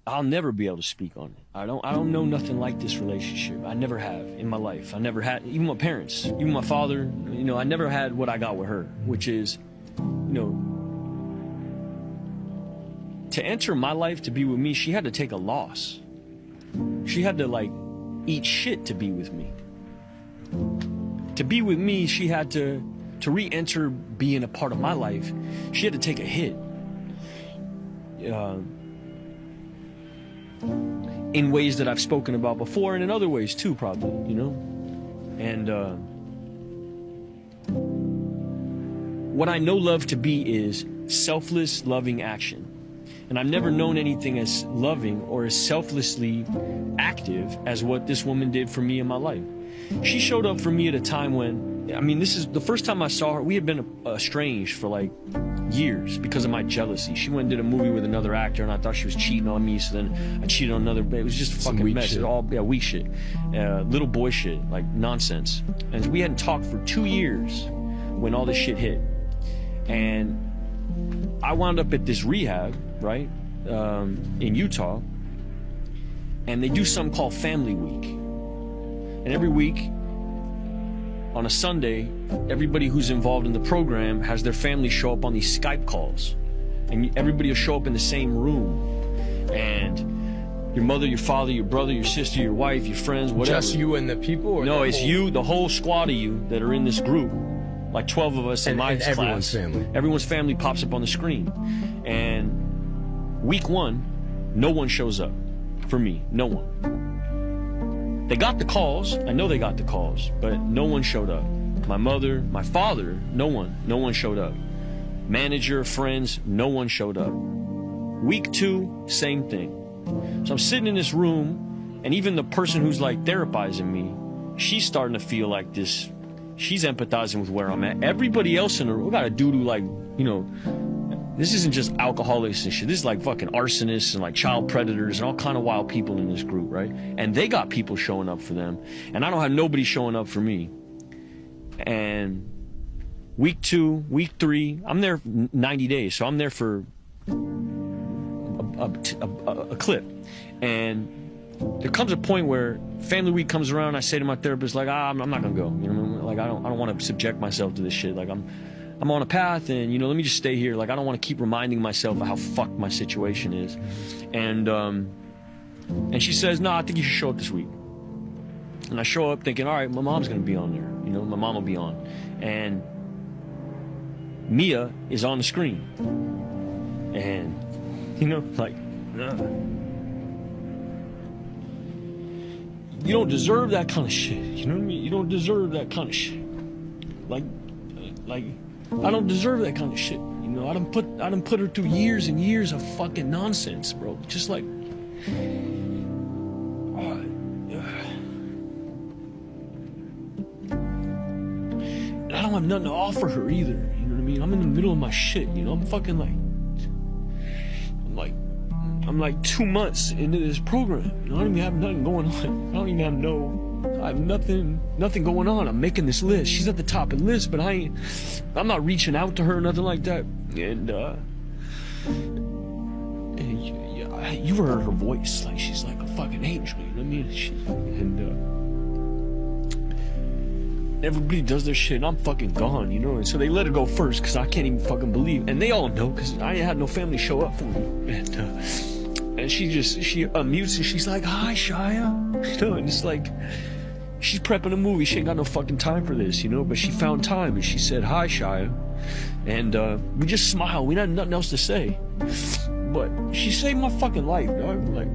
I'll never be able to speak on it. I don't know nothing like this relationship. I never have in my life. I never had, even my parents, even my father, you know, I never had what I got with her, which is, you know, to enter my life, to be with me, she had to take a loss. She had to, like, eat shit to be with me. To be with me, she had to re-enter being a part of my life, she had to take a hit. In ways that I've spoken about before, and in other ways too, probably, you know? And what I know love to be is selfless, loving action. And I've never known anything as loving or as selflessly active as what this woman did for me in my life. She showed up for me at a time when, I mean, this is the first time I saw her. We had been estranged for like years because of my jealousy. She went and did a movie with another actor, and I thought she was cheating on me, so then I cheated on another. It was just a fucking mess. It all, yeah, weak shit. Little boy shit, like nonsense. And we hadn't talked for 2 years when all this shit hit. And I wound up at this rehab, right, in Utah, and they do something called Family Week. And every week, on a Sunday, everybody who's involved in the program has their family show up on these Skype calls. And everybody will show up in the same room. And your mother, your father, your brother, your sister, your wife, your friends, whatever. Just you and the people? Or no, it's you, the whole squad of you that are in this group. Like 12 of us in my class. Everyone's family. Everyone's family pops up on the screen. And week 1, no one shows up. For me, no one. They got the calls. I know they got the calls, but no one showed up. My mother, my father, no one showed up. Manager, friends, no one showed up. Week 2, same thing. So I'm sitting in this room, and even the person who's like therapizing me, she's starting to feel like this. She's empathizing with where I'm at. Everybody else in the room, we got a dude who, like, you know, this isn't just alcoholics and shit. This is like fucking arsonists and like child predators and all kind of wild people in this group, right? And they got people showing up for them. And I don't have nobody showing up for me. And week 2, week 3, I'm there 90 days. So I'm there for a clip. And there comes a point where Family Week comes around. I say to my therapist, like, I'm not gonna go. You know, like I don't want to subject myself to this shit. Like I'm on a path, and, you know, let me just stay here. Like, I don't want to keep reminding myself of how fucked my situation is. And she says, no, I think you should show up this week. And I show up thinking, all right, my mom's going to be on there. You know, my mom will be on. And Mia is on the screen. And, you know, like, you don't deserve that kind of shit. You know what I mean? You don't deserve that kind of shit. Like, I don't deserve that kind of shit. You know, I done put her through years and years of fucking nonsense, bro. Just like, and I don't have nothing to offer her either. You know what I mean? I'm in the middle of my shit. You know, I'm like 2 months into this program. You know, I don't even have nothing going on. I have nothing going on. I'm making this list. She's at the top of the list, but I'm not reaching out to her or nothing like that. And you've heard her voice. Like, she's like a fucking angel. You know what I mean? Everybody does their shit, and I'm fucking gone, you know? And so they let her go first, because I can't even fucking believe. And they all know, because I ain't had no family show up for me. And she unmutes, and she's like, hi, Shia. You know, and it's like, she's prepping a movie. She ain't got no fucking time for this, you know? But she found time, and she said, hi, Shia. And we just smiled. We had nothing else to say. But she saved my fucking life, dog. Like,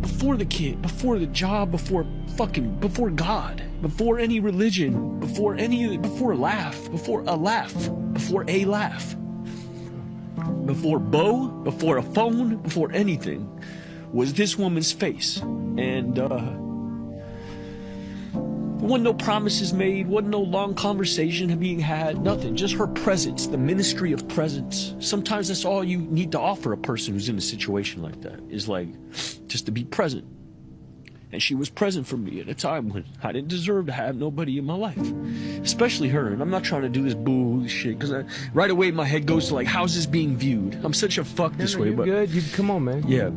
before the kid, before the job, before God, before any religion, before a laugh, before Bo, before a phone, before anything, was this woman's face. And there wasn't no promises made, wasn't no long conversation being had, nothing. Just her presence, the ministry of presence. Sometimes that's all you need to offer a person who's in a situation like that, is like, just to be present. And she was present for me at a time when I didn't deserve to have nobody in my life, especially her. And I'm not trying to do this boo shit, because right away my head goes to like, how's this being viewed? I'm such a fuck this way, but good. You come on, man. Yeah.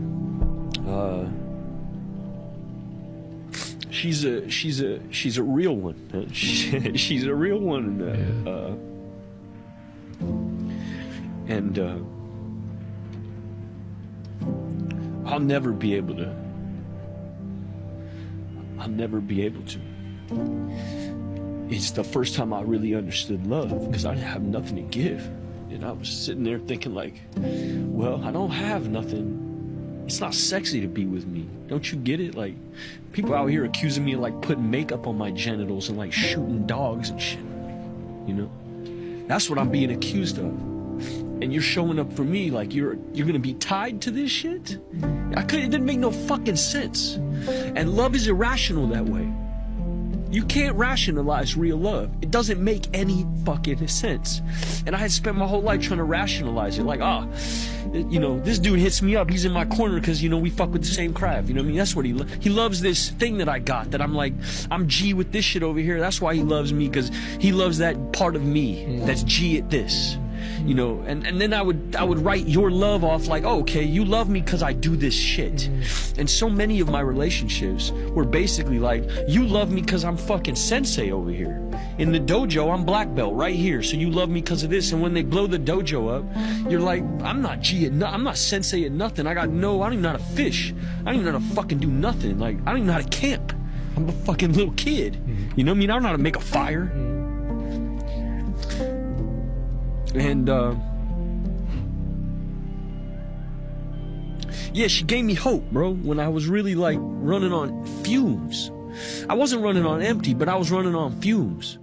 She's a real one. She's a real one. And I'll never be able to. It's the first time I really understood love, because I didn't have nothing to give. And I was sitting there thinking like, well, I don't have nothing. It's not sexy to be with me. Don't you get it? Like, people out here accusing me of like putting makeup on my genitals and like shooting dogs and shit. You know? That's what I'm being accused of. And you're showing up for me like you're gonna be tied to this shit? It didn't make no fucking sense. And love is irrational that way. You can't rationalize real love. It doesn't make any fucking sense. And I had spent my whole life trying to rationalize it. Like, you know, this dude hits me up. He's in my corner because, you know, we fuck with the same craft. You know what I mean? That's what he loves this thing that I got, that I'm like, I'm G with this shit over here. That's why he loves me, because he loves that part of me that's G at this. You know, and then I would write your love off like, oh, okay, you love me because I do this shit. And so many of my relationships were basically like, you love me because I'm fucking sensei over here. In the dojo, I'm black belt right here, so you love me because of this. And when they blow the dojo up, you're like, I'm not G at I'm not sensei at nothing. I don't even know how to fish. I don't even know how to fucking do nothing. Like, I don't even know how to camp. I'm a fucking little kid. You know what I mean? I don't know how to make a fire. And yeah, she gave me hope, bro, when I was really like running on fumes. I wasn't running on empty, but I was running on fumes.